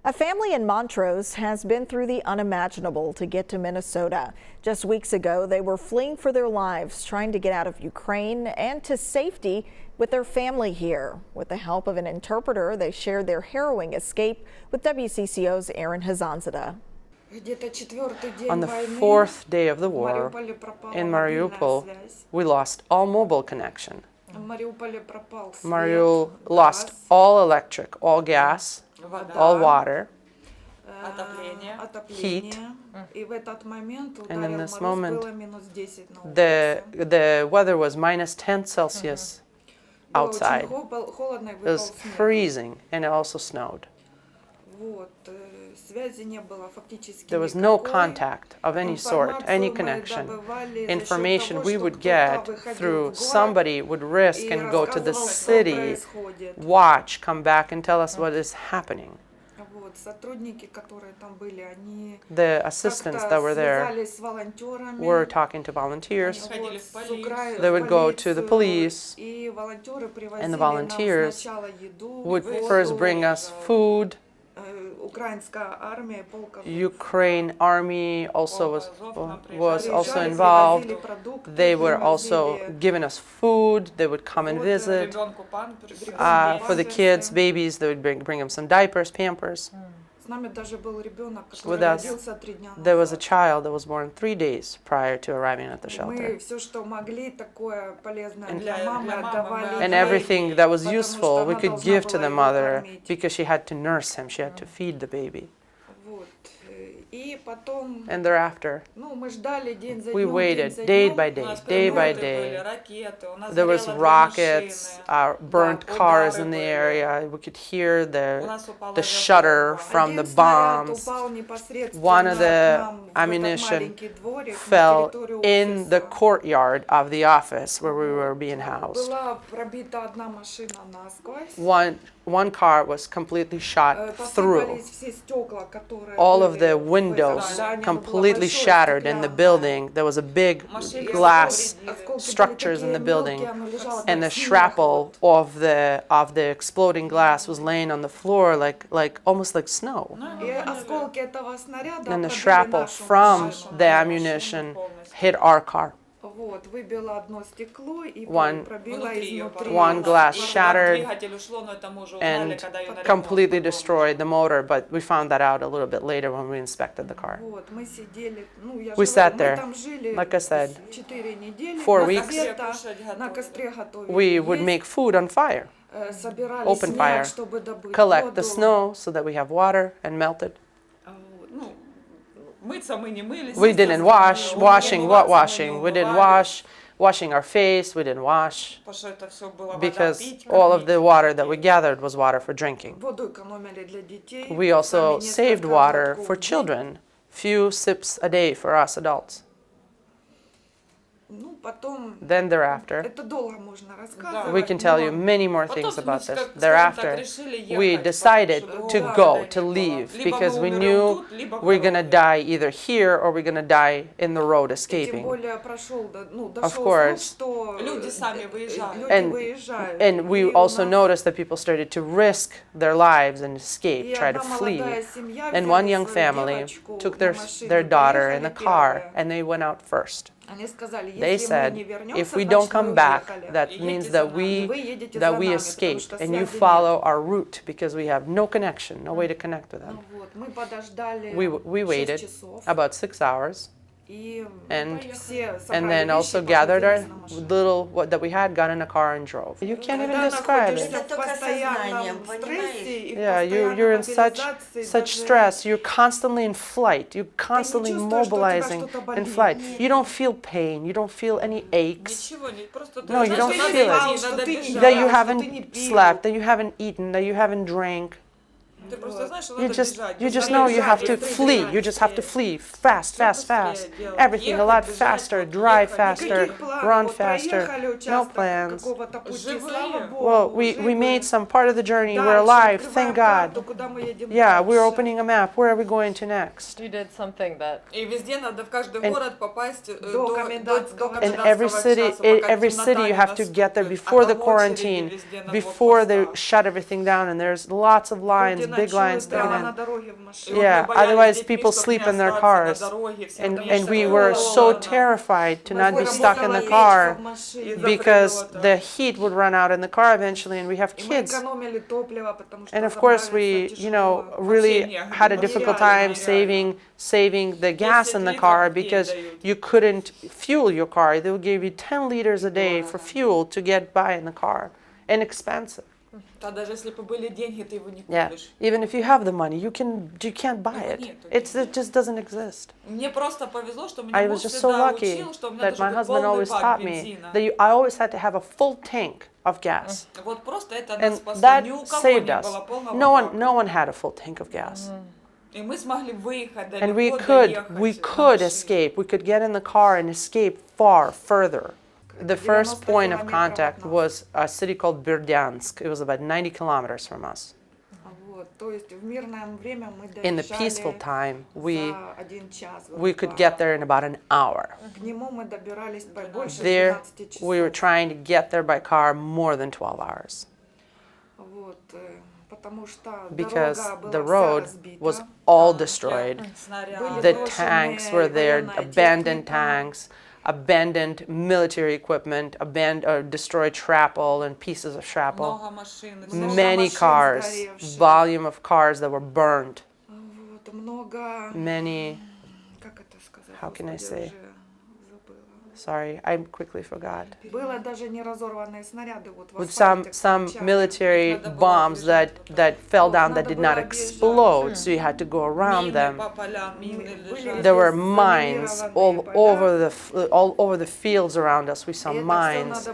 A family in Montrose has been through the unimaginable to get to Minnesota. Just weeks ago, they were fleeing for their lives, trying to get out of Ukraine and to safety with their family here. With the help of an interpreter, they shared their harrowing escape with WCCO's Aaron Hazanzadeh. On the fourth day of the war, in Mariupol, we lost all mobile connection. Mariupol lost all electric, all gas, all water, heat, and in this moment the weather was -10°C outside. It was freezing, and it also snowed. There was no contact of any sort, any connection. Information we would get through somebody would risk and go to the city, watch, come back and tell us what is happening. The assistants that were there were talking to volunteers. They would go to the police, and the volunteers would first bring us food. Ukraine army also was also involved. They were also giving us food. They would come and visit. For the kids, babies, they would bring them some diapers, Pampers. With us, there was a child that was born 3 days prior to arriving at the shelter. And everything that was useful we could give to the mother because she had to nurse him, she had to feed the baby. And thereafter, we waited day by day, day by day. There was rockets, burnt cars in the area. We could hear the shudder from the bombs. One of the ammunition fell in the courtyard of the office where we were being housed. One car was completely shot through. All of the windows completely shattered in the building. There was a big glass structures in the building, and the shrapnel of the exploding glass was laying on the floor like almost like snow. And the shrapnel from the ammunition hit our car. One glass shattered and completely destroyed the motor, but we found that out a little bit later when we inspected the car. We sat there, like I said, 4 weeks. We would make food on fire, open fire, collect the snow so that we have water and melt it. We didn't wash. What washing? We didn't wash. Washing our face, we didn't wash. Because all of the water that we gathered was water for drinking. We also saved water for children. Few sips a day for us adults. Then thereafter, we can tell you many more things about this. Thereafter, we decided to leave, because we knew we're going to die either here or we're going to die in the road escaping. Of course. And we also noticed that people started to risk their lives and escape, try to flee. And one young family took their daughter in the car, and they went out first. They said, if we don't come back, that means that we escaped, and you follow our route, because we have no connection, no way to connect with them. We waited about 6 hours, and then also gathered our little what that we had, got in a car and drove. You can't even describe it. Yeah, you're in such stress. You're constantly in flight. You're constantly mobilizing in flight. You don't feel pain. You don't feel any aches. No, you don't feel it. That you haven't slept, that you haven't eaten, that you haven't drank. You just know you have to flee. You just have to flee fast. Everything a lot faster, drive faster, run faster. No plans. Well, we made some part of the journey. We're alive, thank God. Yeah, we're opening a map. Where are we going to next? You did something that. In every city you have to get there before the quarantine, before they shut everything down, and there's lots of lines, big lines sticking in. Yeah, otherwise people sleep in their cars. And we were so terrified to not be stuck in the car because the heat would run out in the car eventually, and we have kids. And of course we, really had a difficult time saving the gas in the car because you couldn't fuel your car. They would give you 10 liters a day for fuel to get by in the car. Inexpensive. Yeah, even if you have the money, you can't buy it. It just doesn't exist. I was just so lucky that my husband always taught me that I always had to have a full tank of gas, and that saved us. No one had a full tank of gas. And we could escape. We could get in the car and escape far further. The first point of contact was a city called Berdyansk. It was about 90 kilometers from us. In the peaceful time, we could get there in about an hour. There, we were trying to get there by car more than 12 hours. Because the road was all destroyed. The tanks were there, abandoned tanks, abandoned military equipment, destroyed shrapnel and pieces of shrapnel. Many cars, volume of cars that were burned. Many, how can I say? Sorry, I quickly forgot. With some military bombs that fell down that did not explode, so you had to go around them. There were mines all over the fields around us. We saw mines,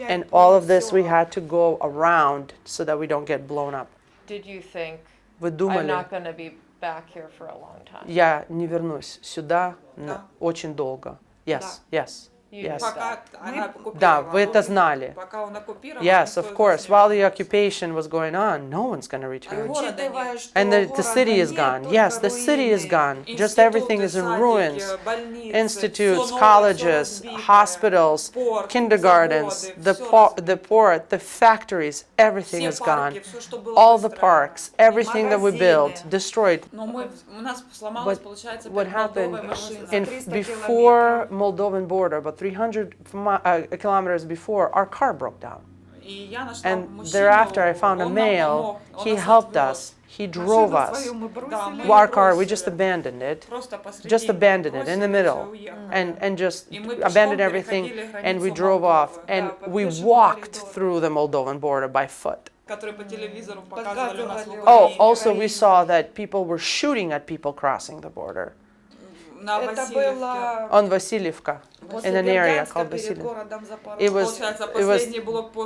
and all of this we had to go around so that we don't get blown up. Did you think Вы думали? I'm not going to be back here for a long time? Я не вернусь сюда очень долго. Yes, yes, yes. Да, вы это знали. Yes, of course. While the occupation was going on, no one's going to return. And the city is gone. Yes, the city is gone. Just everything is in ruins. Institutes, colleges, hospitals, kindergartens, the port, the factories, everything is gone. All the parks, everything that we built, destroyed. What happened before Moldovan border, about 300 kilometers before, our car broke down. And thereafter I found a male. He helped us. He drove us. Our car, we just abandoned it. Just abandoned it in the middle. And just abandoned everything, and we drove off. And we walked through the Moldovan border by foot. Oh, also we saw that people were shooting at people crossing the border. On Vasilievka, in an area called Vasilievka. It was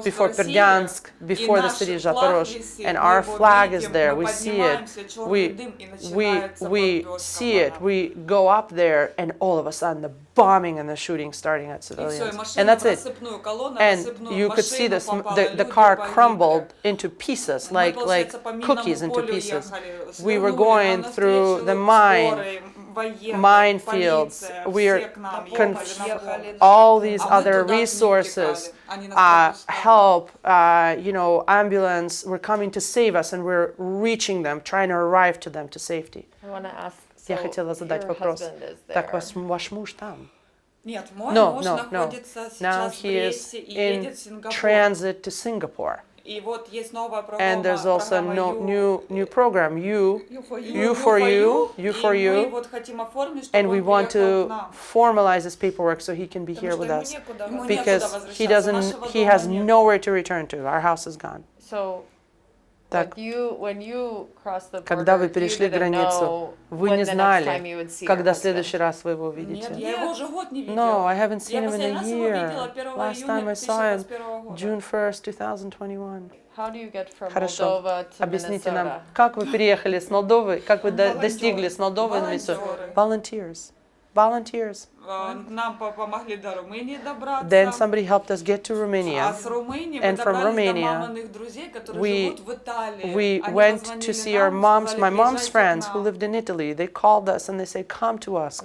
before Berdyansk, before the city of Zaporozhye, and our flag is there. We see it. We see it. We go up there, and all of a sudden the bombing and the shooting starting at civilians, and that's it. And you could see this. The car crumbled into pieces, like cookies into pieces. We were going through the minefields, all these other resources, help, ambulance were coming to save us, and we're reaching them, trying to arrive to them to safety. I want to ask, Я хотела задать вопрос. Так ваш муж там? No. Now he is in transit to Singapore. And there's also new program, you for you, and we want to formalize this paperwork so he can be here with us, because he has nowhere to return to. Our house is gone. So, when you crossed the когда вы border, you перешли didn't границу, know вы when не the next time знали, you would see когда your в следующий husband. раз вы его увидите. No, No, I haven't seen him in a year. Last time I saw him, June 1st, 2021. How do you get from Хорошо. Moldova to Объясните нам, Minnesota? как вы переехали с Молдовы, как вы достигли с Молдовы на Миннесоту? Volunteers. Нам помогли до Румынии добраться. Then somebody helped us get to Romania. And from Romania, we went to see my mom's friends who lived in Italy. They called us and they said, come to us.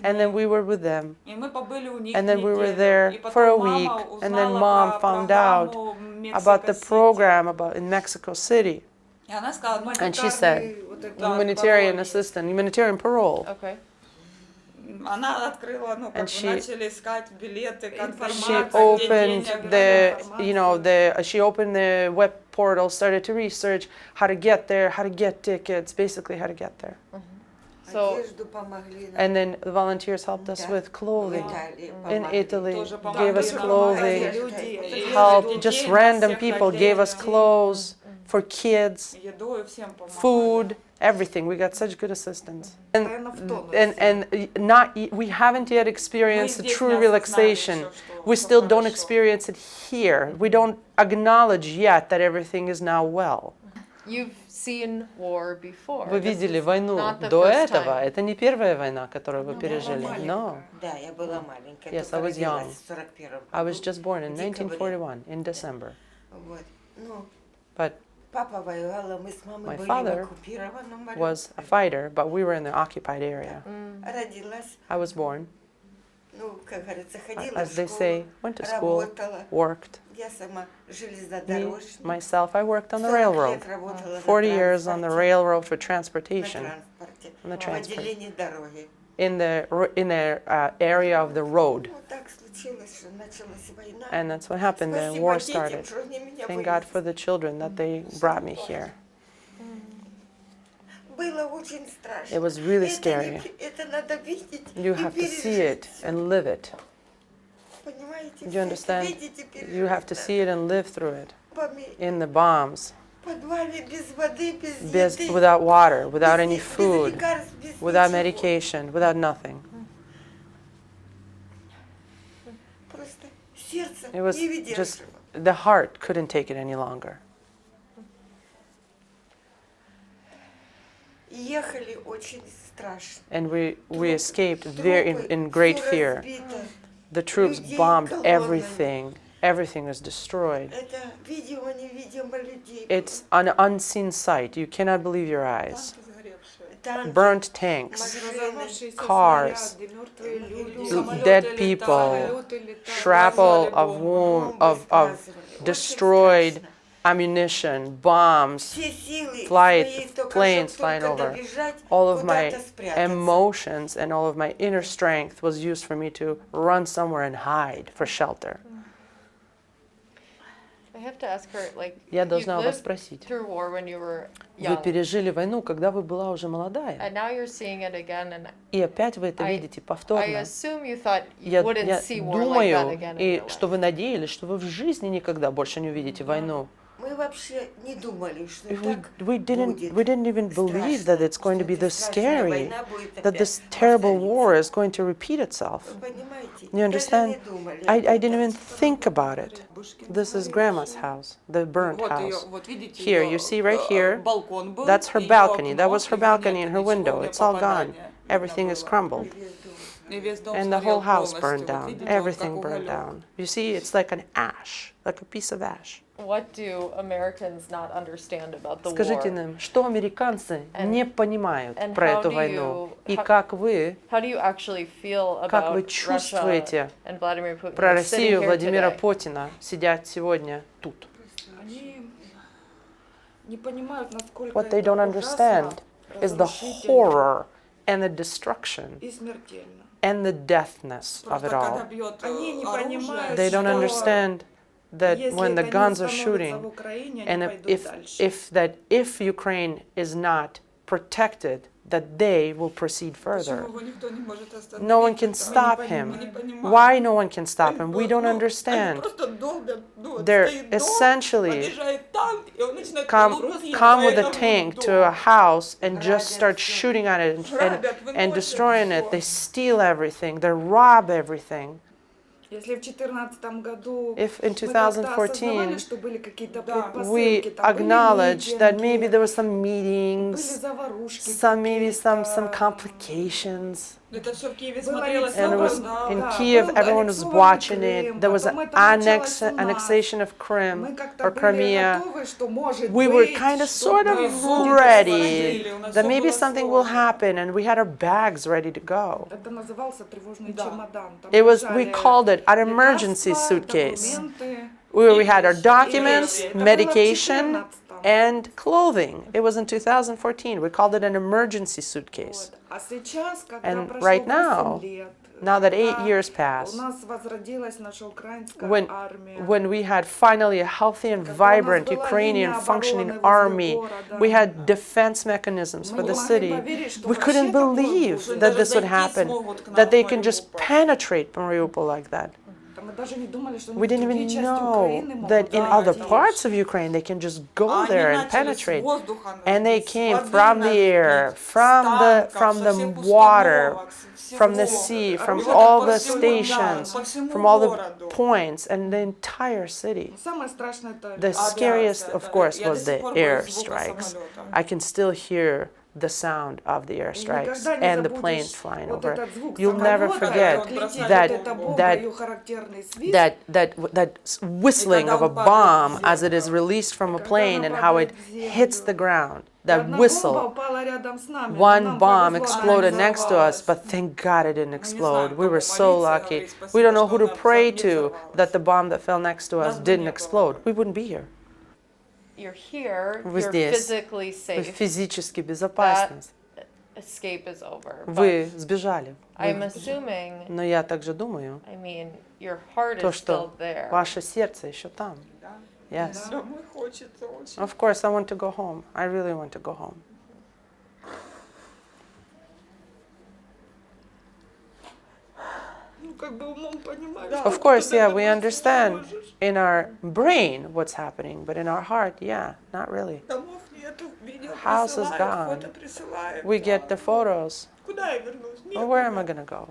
And then we were with them. And then we were there for a week. And then mom found out about the program in Mexico City. И она сказала, ну, And she said, humanitarian assistant, humanitarian parole. Okay. Она открыла, ну, как And бы she- начали искать билеты, She информацию, где opened денег, she opened the web portal, started to research how to get there, how to get tickets, basically how to get there. So Одежду помогли нам. And then the volunteers helped us Да. with В clothing. Италии In помогли. Italy, тоже gave us помогли нам, clothing, люди, и help, детей just на random всех people gave us отделениях, clothes for kids, еду и всем помогали. food, everything. We got such good assistance. Постоянно в тонусе. And we haven't yet experienced Мы the здесь true не осознали relaxation. еще, что We всё still don't хорошо. experience it here. We don't acknowledge yet that everything is now well. you've seen war before. Вы This видели is войну not the до first этого. time. Это не первая война, которую вы Я пережили. была No. маленькая. Да, я была маленькая. Yes, только I was young. родилась в 41-м I was году. just born in В декабре. 1941 in December. Вот. Ну, But папа воевал, мы с мамой My были father в оккупированном was a Мариуполе. fighter, but we were in the occupied area. Родилась, I was born, ну, как говорится, ходила as в they школу, say, went to school, работала. worked. Я сама Me, железнодорожник. myself, I worked on the 40 railroad. лет работала на 40 years on the транспорте, railroad for на transportation, транспорте, on the в transport, отделении дороги. in the area of the road. Вот так случилось, что началась война. And that's what happened. The Спасибо war детям, started. что они меня Thank God вывезли. for the children that they brought me here. Было очень страшно. It was really Это scary. это надо видеть You и have to see пережить. it and live it. Понимаете? Do you understand? Видеть и You have to пережить see it and live through it. надо. In the bombs, В подвале без воды, без еды, without water, without any без food, лекарств, без without ничего. medication, without nothing. Просто сердце It was не just, выдержало. the heart couldn't take it any longer. Ехали очень страшно. And we escaped very in great Всё fear. разбито. The troops Людей bombed колоннами. everything. Everything was destroyed. Это видимо, невидимо людей. It's an unseen sight. You cannot believe your eyes. Танки сгоревшие. Танки, Burnt tanks, машины, cars, снаряды, мертвые люди, dead самолеты people, летали, shrapnel бросали of бомбы. of Очень destroyed страшно. ammunition, bombs, Все силы flight, свои только planes чтоб flying только over. добежать, All of my куда-то спрятаться. emotions and all of my inner strength was used for me to run somewhere and hide for shelter. I have to ask her, like, Я you've должна вас lived спросить. through war when you were Вы young, пережили войну, когда вы была уже молодая, and now you're seeing it again, and и опять вы это I- видите I повторно. assume you thought you Я wouldn't see war like that думаю, again in и your что life. вы надеялись, что вы в жизни никогда больше не увидите войну. Мы вообще не думали, что We, так we didn't будет. we didn't even believe that it's going to be this Страшная scary, война будет that опять this terrible повториться. war is going to repeat itself. Вы понимаете? You Даже understand? не думали I об didn't even этом. think about it. This is grandma's house, the burnt Вот её, house. вот видите, Here, её, you see right here, балкон был, That's her её balcony. That окно, was her и balcony нет and her ничего, window. где It's all gone. попадание Everything видно is было. crumbled. И весь дом And the сгорел whole house полностью. burned Вот down. видите, он как Everything burned уголек. down. You see, it's like an ash, like a piece of ash. What do Americans not understand about the Скажите war? нам, что американцы не понимают and про how эту do войну? you- И how- как вы How do you actually feel Как вы about Russia чувствуете and Vladimir Putin про like, sitting Россию here Владимира today? Путина, сидят сегодня тут? Они не понимают, насколько What they это don't understand is the разрушительно horror and the destruction и смертельно. and the deathness of it Просто когда all. бьет Они не оружие, понимают, They don't что understand that если when the это не guns are остановится shooting, в Украине, and они пойдут дальше. if Ukraine is not protected, that they will proceed further. Почему его никто не может остановить? No one can Мы не stop мы him. не понимаем. Why no one can stop him? Они We don't они understand. просто долбят, ну, вот They're стоит дом, essentially подъезжает танк, и он начинает come грузить come по with a этому tank дому. to a house and just Грабят start всё. shooting at it Грабят, and выносят destroying it. всё. They steal everything. They rob everything. Если в 2014 году If in мы как-то осознавали, 2014 что были какие-то we предпосылки, там были acknowledged that митинги, maybe there were some были meetings, заварушки maybe some какие-то. complications. Это все в Киеве Было смотрелось And it was Да, in да, Kiev, был everyone was аннексованный watching Крым, it. There was потом an это началось у нас. annexation of Crim Мы как-то or были Crimea. готовы, что может We were быть, kind of что sort of произойдет. ready У нас that всё maybe было something will сложно. happen, and we had our bags ready to go. Это назывался тревожный Да. чемодан. Там We лежали called it an emergency лекарства, suitcase, документы. where we had our И documents, вещи. Это было в medication, 14-м. and clothing. It was in 2014. We called it an emergency suitcase. Вот. А сейчас, когда And прошло right 8 now, лет, now that 8 когда years у passed, нас возродилась наша украинская when, армия, when we had finally a healthy and vibrant Ukrainian functioning army, we had defense mechanisms for the city. We couldn't believe that this would happen, that they can just penetrate Mariupol like that. да мы даже не думали, что We didn't другие even части know Украины that могут in other зайти. parts of Ukraine they can just go А они there and начали с penetrate. воздуха And they наводить, с came воды from the наводить, air, с from танков, the со всех water, установок, с from the всего. sea, from И вот all по the всему, да, stations, по всему from all the городу. points, and the entire city. Самое страшное это The Авиация, scariest, of да. course, Я до was сих the пор боюсь air звука strikes. самолета. I can still hear the sound of the airstrikes Никогда не and the забудешь planes flying вот over. этот звук You'll never самолета, forget как летит that вот эта бомба, that её характерный свист. that whistling of a bomb as it is released from a plane and how it hits the ground. И That одна бомба whistle. упала рядом с нами, но One нам bomb повезло, она не exploded next to us, взорвалась. but thank God it didn't explode. знаем, We were кому so молиться, lucky. говорить спасибо, We don't know who что to она pray не to взорвалась. that the bomb that fell next to us Нас бы didn't не было. explode. We wouldn't be here. You're here, Вы you're здесь. physically Вы safe. физически безопасность. Escape is over. Вы сбежали. I'm assuming, Но я также думаю, I mean, your heart то, is still что there. ваше сердце еще там. Да. Yes. Домой хочется очень. Of course, I want to go home. I really want to go home. Ну, как бы умом понимаешь, Да. что Of course, ты yeah, до we этого understand не можешь. in our brain what's happening, but in our heart, yeah, not really. Домов нету, видео House is присылают, gone. фото присылают. We get the photos. Куда я вернусь? Well, where am I Некуда. going to go?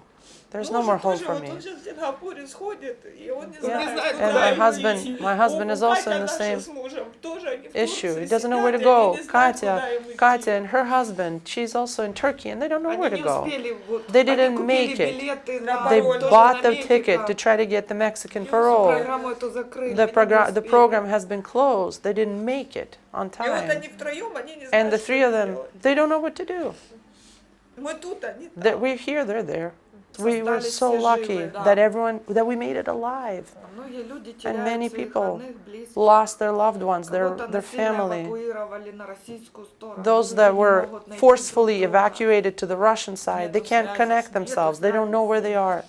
There's no more Муж hope тоже, for вот me. он сейчас в Сингапуре сходит, и он не Yeah. знает, And куда my ему husband, идти. my husband is also in the Катя same наша с мужем тоже, они в issue. Турции He doesn't know where to сидят, и они go. не знают, куда ему идти. Katya and her husband, she's also in Turkey, and they don't know where Они to не go. успели, вот, They они didn't купили make it. билеты Для на They Parole. тоже bought на the ticket to Мехико. try to get the Mexican И parole. программу эту закрыли, The, они не the успели. program has been closed. They didn't make it on И вот time. они втроем, они не And знают, the что three of them, делать. they don't know what to do. Мы тут, они That там. we're here, they're there. We were Остались so все lucky живы, да. that we made it alive. Многие люди And many теряют своих people родных, близких. lost their loved ones, Кого-то their насильно family. эвакуировали на российскую сторону. Those Люди that не were могут найти forcefully друг друга. evacuated to the Russian side, they can't connect themselves. They don't know where they are.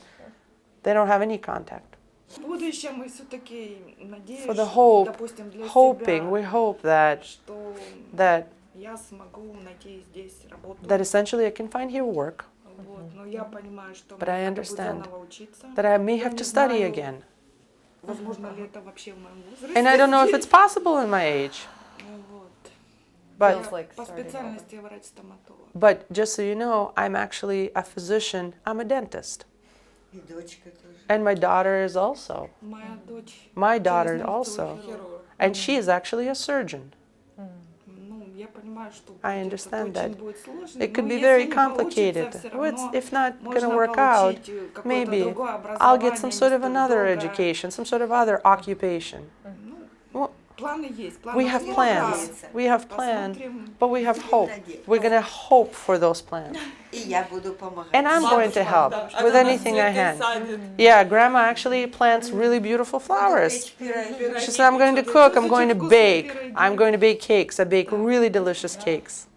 They don't have any contact. В будущем мы все-таки надеемся, For the hope, допустим, для hoping, we себя, hope that что я смогу найти здесь работу. that essentially I can find here work, Вот. Но я понимаю, что But мне I надо будет understand заново учиться. that I may Я have не to study знаю, again. возможно ли это вообще в моем возрасте. And I don't know if it's possible in my age. Вот. But Feels like По starting специальности я врач-стоматолог. But just so you know, I'm actually a physician. I'm a dentist. И дочка тоже. And my daughter is also. Моя дочь My через daughter нефтевой also. хирург. Хирург. And she is actually a surgeon. Ну, я понимаю, что I будет understand очень that будет сложно, It could но be если very не complicated. получится, всё Well, равно if not going to можно work out, получить какое-то maybe другое I'll get some образование, sort of не столь another долгое. education, some sort of other occupation. Ну, Well, планы есть, we have планов plans. много. We have plans. Посмотрим. But we have hope. We're going to hope for those plans. И я буду помогать. And I'm going to help with anything I can. Yeah, Grandma actually plants really beautiful flowers. She said, I'm going to cook, I'm going to bake. I'm going to bake cakes. I bake really delicious cakes.